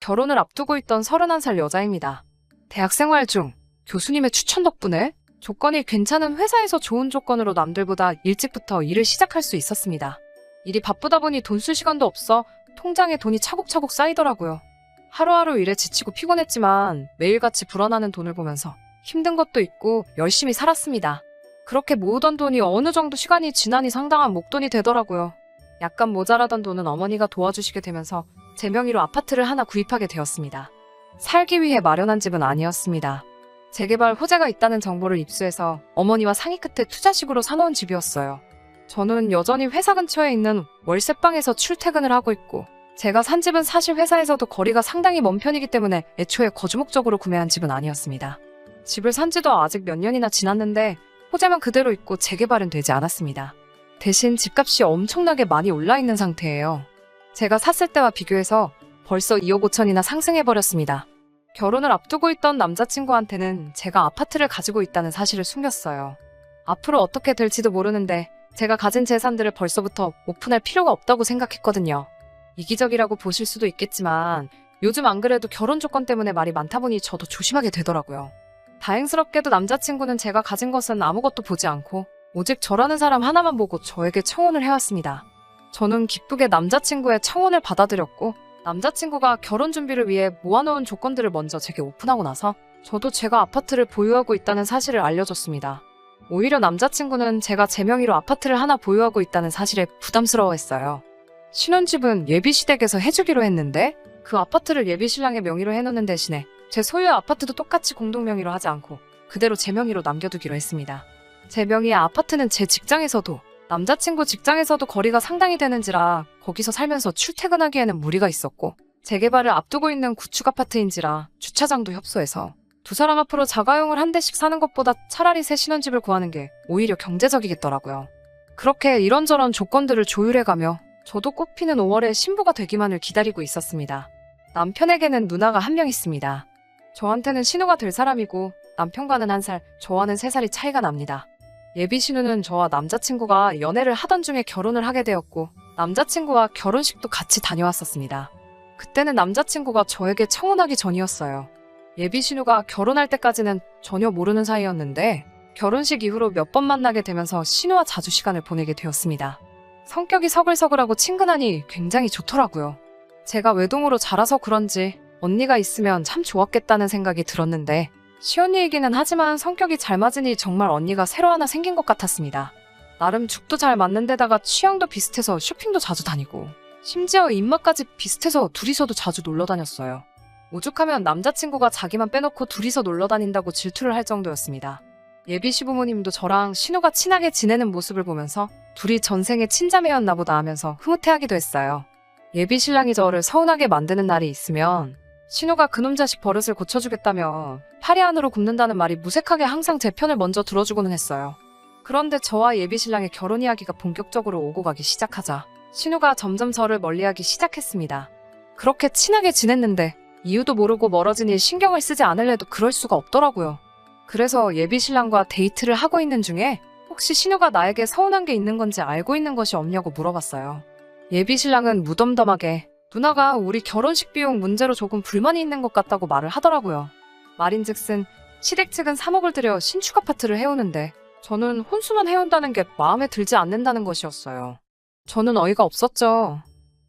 결혼을 앞두고 있던 31살 여자입니다. 대학생활 중 교수님의 추천 덕분에 조건이 괜찮은 회사에서 좋은 조건으로 남들보다 일찍부터 일을 시작할 수 있었습니다. 일이 바쁘다 보니 돈 쓸 시간도 없어 통장에 돈이 차곡차곡 쌓이더라고요. 하루하루 일에 지치고 피곤했지만 매일같이 불어나는 돈을 보면서 힘든 것도 있고 열심히 살았습니다. 그렇게 모으던 돈이 어느 정도 시간이 지나니 상당한 목돈이 되더라고요. 약간 모자라던 돈은 어머니가 도와주시게 되면서 제 명의로 아파트를 하나 구입하게 되었습니다. 살기 위해 마련한 집은 아니었습니다. 재개발 호재가 있다는 정보를 입수해서 어머니와 상의 끝에 투자식으로 사놓은 집이었어요. 저는 여전히 회사 근처에 있는 월세방에서 출퇴근을 하고 있고 제가 산 집은 사실 회사에서도 거리가 상당히 먼 편이기 때문에 애초에 거주 목적으로 구매한 집은 아니었습니다. 집을 산 지도 아직 몇 년이나 지났는데 호재만 그대로 있고 재개발은 되지 않았습니다. 대신 집값이 엄청나게 많이 올라있는 상태예요. 제가 샀을 때와 비교해서 벌써 2억 5천이나 상승해버렸습니다. 결혼을 앞두고 있던 남자친구한테는 제가 아파트를 가지고 있다는 사실을 숨겼어요. 앞으로 어떻게 될지도 모르는데 제가 가진 재산들을 벌써부터 오픈할 필요가 없다고 생각했거든요. 이기적이라고 보실 수도 있겠지만 요즘 안 그래도 결혼 조건 때문에 말이 많다 보니 저도 조심하게 되더라고요. 다행스럽게도 남자친구는 제가 가진 것은 아무것도 보지 않고 오직 저라는 사람 하나만 보고 저에게 청혼을 해왔습니다. 저는 기쁘게 남자친구의 청혼을 받아들였고 남자친구가 결혼 준비를 위해 모아놓은 조건들을 먼저 제게 오픈하고 나서 저도 제가 아파트를 보유하고 있다는 사실을 알려줬습니다. 오히려 남자친구는 제가 제 명의로 아파트를 하나 보유하고 있다는 사실에 부담스러워했어요. 신혼집은 예비시댁에서 해주기로 했는데 그 아파트를 예비신랑의 명의로 해놓는 대신에 제 소유의 아파트도 똑같이 공동명의로 하지 않고 그대로 제 명의로 남겨두기로 했습니다. 제 명의의 아파트는 제 직장에서도 남자친구 직장에서도 거리가 상당히 되는지라 거기서 살면서 출퇴근하기에는 무리가 있었고 재개발을 앞두고 있는 구축 아파트인지라 주차장도 협소해서 두 사람 앞으로 자가용을 한 대씩 사는 것보다 차라리 새 신혼집을 구하는 게 오히려 경제적이겠더라고요. 그렇게 이런저런 조건들을 조율해가며 저도 꽃피는 5월에 신부가 되기만을 기다리고 있었습니다. 남편에게는 누나가 한 명 있습니다. 저한테는 신우가 될 사람이고 남편과는 1살, 저와는 3살이 차이가 납니다. 예비 신우는 저와 남자친구가 연애를 하던 중에 결혼을 하게 되었고 남자친구와 결혼식도 같이 다녀왔었습니다. 그때는 남자친구가 저에게 청혼하기 전이었어요. 예비 신우가 결혼할 때까지는 전혀 모르는 사이였는데 결혼식 이후로 몇 번 만나게 되면서 신우와 자주 시간을 보내게 되었습니다. 성격이 서글서글하고 친근하니 굉장히 좋더라고요. 제가 외동으로 자라서 그런지 언니가 있으면 참 좋았겠다는 생각이 들었는데 시언니이기는 하지만 성격이 잘 맞으니 정말 언니가 새로 하나 생긴 것 같았습니다. 나름 죽도 잘 맞는 데다가 취향도 비슷해서 쇼핑도 자주 다니고 심지어 입맛까지 비슷해서 둘이서도 자주 놀러 다녔어요. 오죽하면 남자친구가 자기만 빼놓고 둘이서 놀러 다닌다고 질투를 할 정도였습니다. 예비 시부모님도 저랑 신우가 친하게 지내는 모습을 보면서 둘이 전생에 친자매였나 보다 하면서 흐뭇해하기도 했어요. 예비 신랑이 저를 서운하게 만드는 날이 있으면 신우가 그놈 자식 버릇을 고쳐주겠다며 파리 안으로 굽는다는 말이 무색하게 항상 제 편을 먼저 들어주고는 했어요. 그런데 저와 예비 신랑의 결혼 이야기가 본격적으로 오고 가기 시작하자 신우가 점점 저를 멀리하기 시작했습니다. 그렇게 친하게 지냈는데 이유도 모르고 멀어지니 신경을 쓰지 않을래도 그럴 수가 없더라고요. 그래서 예비 신랑과 데이트를 하고 있는 중에 혹시 신우가 나에게 서운한 게 있는 건지 알고 있는 것이 없냐고 물어봤어요. 예비 신랑은 무덤덤하게 누나가 우리 결혼식 비용 문제로 조금 불만이 있는 것 같다고 말을 하더라고요. 말인즉슨 시댁 측은 3억을 들여 신축 아파트를 해오는데 저는 혼수만 해온다는 게 마음에 들지 않는다는 것이었어요. 저는 어이가 없었죠.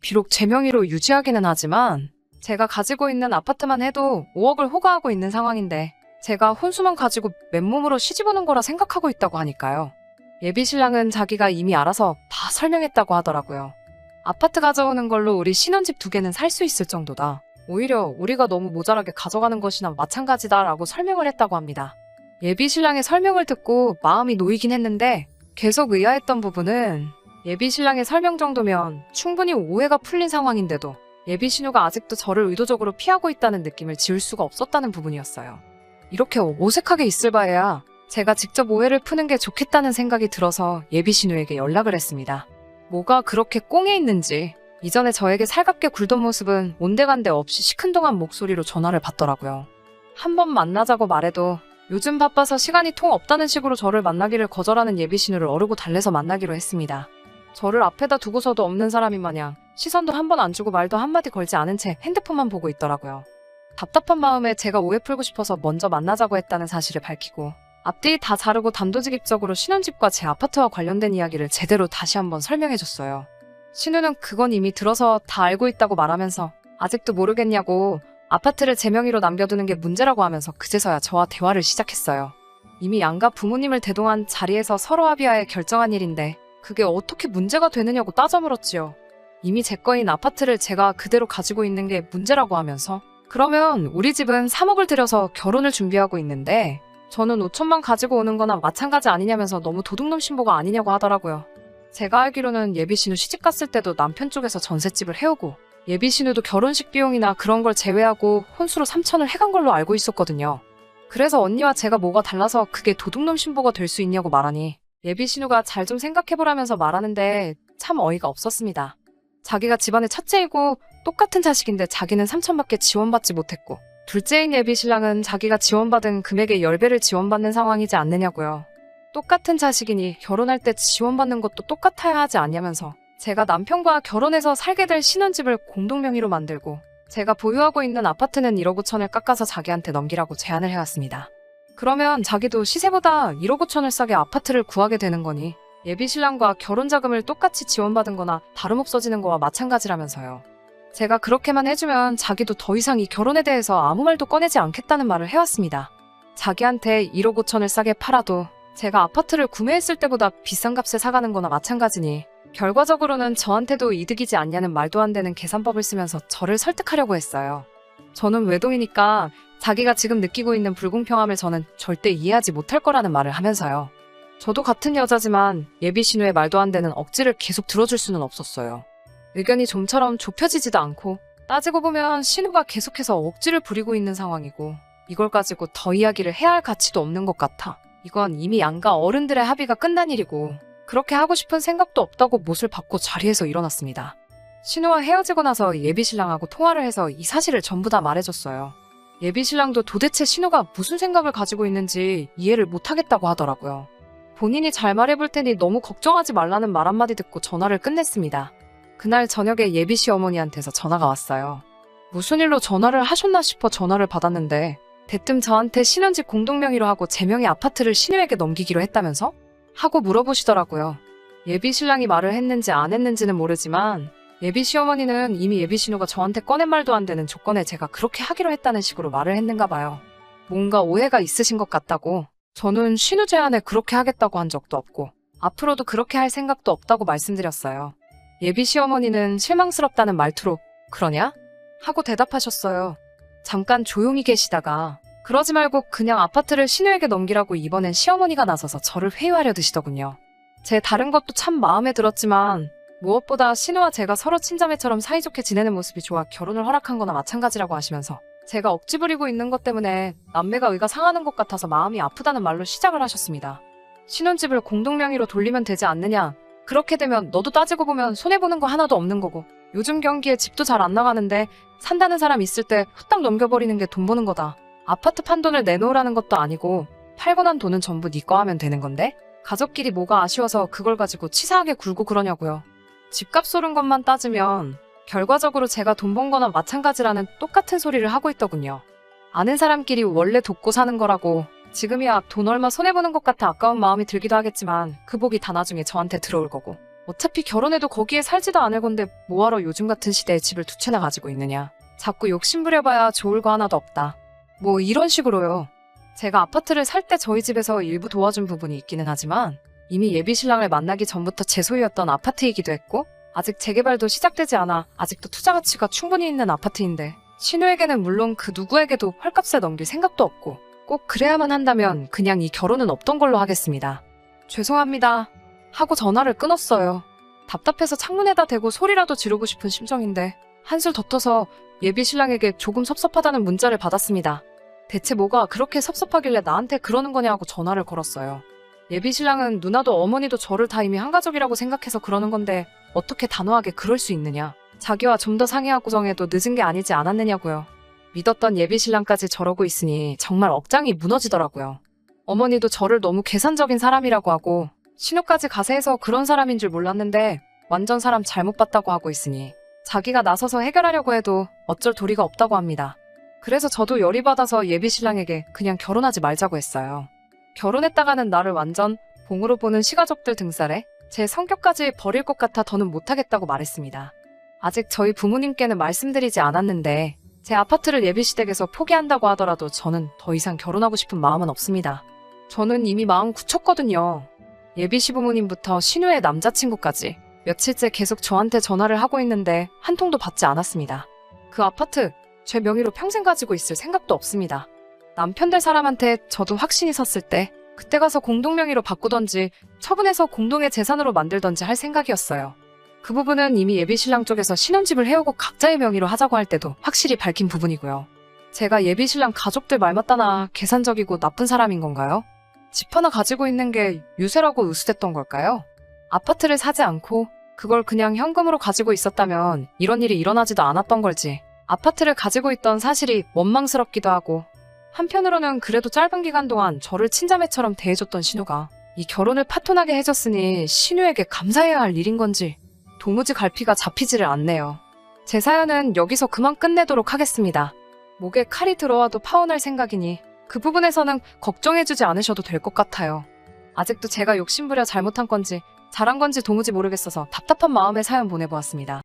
비록 제 명의로 유지하기는 하지만 제가 가지고 있는 아파트만 해도 5억을 호가하고 있는 상황인데 제가 혼수만 가지고 맨몸으로 시집오는 거라 생각하고 있다고 하니까요. 예비 신랑은 자기가 이미 알아서 다 설명했다고 하더라고요. 아파트 가져오는 걸로 우리 신혼집 2개는 살 수 있을 정도다. 오히려 우리가 너무 모자라게 가져가는 것이나 마찬가지다라고 설명을 했다고 합니다. 예비 신랑의 설명을 듣고 마음이 놓이긴 했는데 계속 의아했던 부분은 예비 신랑의 설명 정도면 충분히 오해가 풀린 상황인데도 예비 신우가 아직도 저를 의도적으로 피하고 있다는 느낌을 지울 수가 없었다는 부분이었어요. 이렇게 어색하게 있을 바에야 제가 직접 오해를 푸는 게 좋겠다는 생각이 들어서 예비 신우에게 연락을 했습니다. 뭐가 그렇게 꽁에 있는지 이전에 저에게 살갑게 굴던 모습은 온데간데 없이 시큰둥한 목소리로 전화를 받더라고요. 한 번 만나자고 말해도 요즘 바빠서 시간이 통 없다는 식으로 저를 만나기를 거절하는 예비 신우를 어르고 달래서 만나기로 했습니다. 저를 앞에다 두고서도 없는 사람인 마냥 시선도 한 번 안 주고 말도 한마디 걸지 않은 채 핸드폰만 보고 있더라고요. 답답한 마음에 제가 오해 풀고 싶어서 먼저 만나자고 했다는 사실을 밝히고 앞뒤 다 자르고 단도직입적으로 신혼집과 제 아파트와 관련된 이야기를 제대로 다시 한번 설명해줬어요. 신우는 그건 이미 들어서 다 알고 있다고 말하면서 아직도 모르겠냐고 아파트를 제 명의로 남겨두는 게 문제라고 하면서 그제서야 저와 대화를 시작했어요. 이미 양가 부모님을 대동한 자리에서 서로 합의하에 결정한 일인데 그게 어떻게 문제가 되느냐고 따져 물었지요. 이미 제 거인 아파트를 제가 그대로 가지고 있는 게 문제라고 하면서 그러면 우리 집은 3억을 들여서 결혼을 준비하고 있는데 저는 5천만 가지고 오는 거나 마찬가지 아니냐면서 너무 도둑놈 신보가 아니냐고 하더라고요. 제가 알기로는 예비신우 시집 갔을 때도 남편 쪽에서 전셋집을 해오고 예비신우도 결혼식 비용이나 그런 걸 제외하고 혼수로 3천을 해간 걸로 알고 있었거든요. 그래서 언니와 제가 뭐가 달라서 그게 도둑놈 신보가 될 수 있냐고 말하니 예비신우가 잘 좀 생각해보라면서 말하는데 참 어이가 없었습니다. 자기가 집안의 첫째이고 똑같은 자식인데 자기는 3천밖에 지원받지 못했고 둘째인 예비신랑은 자기가 지원받은 금액의 10배를 지원받는 상황이지 않느냐고요. 똑같은 자식이니 결혼할 때 지원받는 것도 똑같아야 하지 않냐면서 제가 남편과 결혼해서 살게 될 신혼집을 공동명의로 만들고 제가 보유하고 있는 아파트는 1억 5천을 깎아서 자기한테 넘기라고 제안을 해왔습니다. 그러면 자기도 시세보다 1억 5천을 싸게 아파트를 구하게 되는 거니 예비신랑과 결혼자금을 똑같이 지원받은 거나 다름없어지는 거와 마찬가지라면서요. 제가 그렇게만 해주면 자기도 더 이상 이 결혼에 대해서 아무 말도 꺼내지 않겠다는 말을 해왔습니다. 자기한테 1억 5천을 싸게 팔아도 제가 아파트를 구매했을 때보다 비싼 값에 사가는 거나 마찬가지니 결과적으로는 저한테도 이득이지 않냐는 말도 안 되는 계산법을 쓰면서 저를 설득하려고 했어요. 저는 외동이니까 자기가 지금 느끼고 있는 불공평함을 저는 절대 이해하지 못할 거라는 말을 하면서요. 저도 같은 여자지만 예비신우의 말도 안 되는 억지를 계속 들어줄 수는 없었어요. 의견이 좀처럼 좁혀지지도 않고 따지고 보면 신우가 계속해서 억지를 부리고 있는 상황이고 이걸 가지고 더 이야기를 해야 할 가치도 없는 것 같아. 이건 이미 양가 어른들의 합의가 끝난 일이고 그렇게 하고 싶은 생각도 없다고 못을 받고 자리에서 일어났습니다. 신우와 헤어지고 나서 예비신랑하고 통화를 해서 이 사실을 전부 다 말해줬어요. 예비신랑도 도대체 신우가 무슨 생각을 가지고 있는지 이해를 못하겠다고 하더라고요. 본인이 잘 말해볼 테니 너무 걱정하지 말라는 말 한마디 듣고 전화를 끝냈습니다. 그날 저녁에 예비씨 어머니한테서 전화가 왔어요. 무슨 일로 전화를 하셨나 싶어 전화를 받았는데 대뜸 저한테 신혼집 공동명의로 하고 제 명의 아파트를 신우에게 넘기기로 했다면서? 하고 물어보시더라고요. 예비신랑이 말을 했는지 안 했는지는 모르지만 예비씨 어머니는 이미 예비신우가 저한테 꺼낸 말도 안 되는 조건에 제가 그렇게 하기로 했다는 식으로 말을 했는가 봐요. 뭔가 오해가 있으신 것 같다고. 저는 신우 제안에 그렇게 하겠다고 한 적도 없고 앞으로도 그렇게 할 생각도 없다고 말씀드렸어요. 예비씨 어머니는 실망스럽다는 말투로 그러냐? 하고 대답하셨어요. 잠깐 조용히 계시다가 그러지 말고 그냥 아파트를 신우에게 넘기라고 이번엔 시어머니가 나서서 저를 회유하려 드시더군요. 제 다른 것도 참 마음에 들었지만 무엇보다 신우와 제가 서로 친자매처럼 사이좋게 지내는 모습이 좋아 결혼을 허락한 거나 마찬가지라고 하시면서 제가 억지 부리고 있는 것 때문에 남매가 의가 상하는 것 같아서 마음이 아프다는 말로 시작을 하셨습니다. 신혼집을 공동명의로 돌리면 되지 않느냐. 그렇게 되면 너도 따지고 보면 손해보는 거 하나도 없는 거고 요즘 경기에 집도 잘 안 나가는데 산다는 사람 있을 때 후딱 넘겨버리는 게 돈 버는 거다. 아파트 판돈을 내놓으라는 것도 아니고 팔고 난 돈은 전부 네 거 하면 되는 건데 가족끼리 뭐가 아쉬워서 그걸 가지고 치사하게 굴고 그러냐고요. 집값 오른 것만 따지면 결과적으로 제가 돈 번 거나 마찬가지라는 똑같은 소리를 하고 있더군요. 아는 사람끼리 원래 돕고 사는 거라고 지금이야 돈 얼마 손해보는 것 같아 아까운 마음이 들기도 하겠지만 그 복이 다 나중에 저한테 들어올 거고 어차피 결혼해도 거기에 살지도 않을 건데 뭐하러 요즘 같은 시대에 집을 두 채나 가지고 있느냐. 자꾸 욕심부려봐야 좋을 거 하나도 없다. 뭐 이런 식으로요. 제가 아파트를 살 때 저희 집에서 일부 도와준 부분이 있기는 하지만 이미 예비신랑을 만나기 전부터 제 소유였던 아파트이기도 했고 아직 재개발도 시작되지 않아 아직도 투자 가치가 충분히 있는 아파트인데 신우에게는 물론 그 누구에게도 헐값에 넘길 생각도 없고 꼭 그래야만 한다면 그냥 이 결혼은 없던 걸로 하겠습니다. 죄송합니다. 하고 전화를 끊었어요. 답답해서 창문에다 대고 소리라도 지르고 싶은 심정인데 한술 더 떠서 예비신랑에게 조금 섭섭하다는 문자를 받았습니다. 대체 뭐가 그렇게 섭섭하길래 나한테 그러는 거냐 하고 전화를 걸었어요. 예비신랑은 누나도 어머니도 저를 다 이미 한 가족이라고 생각해서 그러는 건데 어떻게 단호하게 그럴 수 있느냐. 자기와 좀 더 상의하고 정해도 늦은 게 아니지 않았느냐고요. 믿었던 예비신랑까지 저러고 있으니 정말 억장이 무너지더라고요. 어머니도 저를 너무 계산적인 사람이라고 하고 신우까지 가세해서 그런 사람인 줄 몰랐는데 완전 사람 잘못 봤다고 하고 있으니 자기가 나서서 해결하려고 해도 어쩔 도리가 없다고 합니다. 그래서 저도 열이 받아서 예비 신랑에게 그냥 결혼하지 말자고 했어요. 결혼했다가는 나를 완전 봉으로 보는 시가족들 등살에 제 성격까지 버릴 것 같아 더는 못하겠다고 말했습니다. 아직 저희 부모님께는 말씀드리지 않았는데 제 아파트를 예비시댁에서 포기한다고 하더라도 저는 더 이상 결혼하고 싶은 마음은 없습니다. 저는 이미 마음 굳혔거든요. 예비 시부모님부터 신우의 남자친구까지 며칠째 계속 저한테 전화를 하고 있는데 한 통도 받지 않았습니다. 그 아파트 제 명의로 평생 가지고 있을 생각도 없습니다. 남편 될 사람한테 저도 확신이 섰을 때 그때 가서 공동명의로 바꾸던지 처분해서 공동의 재산으로 만들던지 할 생각이었어요. 그 부분은 이미 예비신랑 쪽에서 신혼집을 해오고 각자의 명의로 하자고 할 때도 확실히 밝힌 부분이고요. 제가 예비신랑 가족들 말 맞다나 계산적이고 나쁜 사람인 건가요? 집 하나 가지고 있는 게 유세라고 의수됐던 걸까요? 아파트를 사지 않고 그걸 그냥 현금으로 가지고 있었다면 이런 일이 일어나지도 않았던 걸지 아파트를 가지고 있던 사실이 원망스럽기도 하고 한편으로는 그래도 짧은 기간 동안 저를 친자매처럼 대해줬던 신우가 이 결혼을 파토나게 해줬으니 신우에게 감사해야 할 일인 건지 도무지 갈피가 잡히지를 않네요. 제 사연은 여기서 그만 끝내도록 하겠습니다. 목에 칼이 들어와도 파혼할 생각이니 그 부분에서는 걱정해주지 않으셔도 될 것 같아요. 아직도 제가 욕심부려 잘못한 건지 잘한 건지 도무지 모르겠어서 답답한 마음에 사연 보내보았습니다.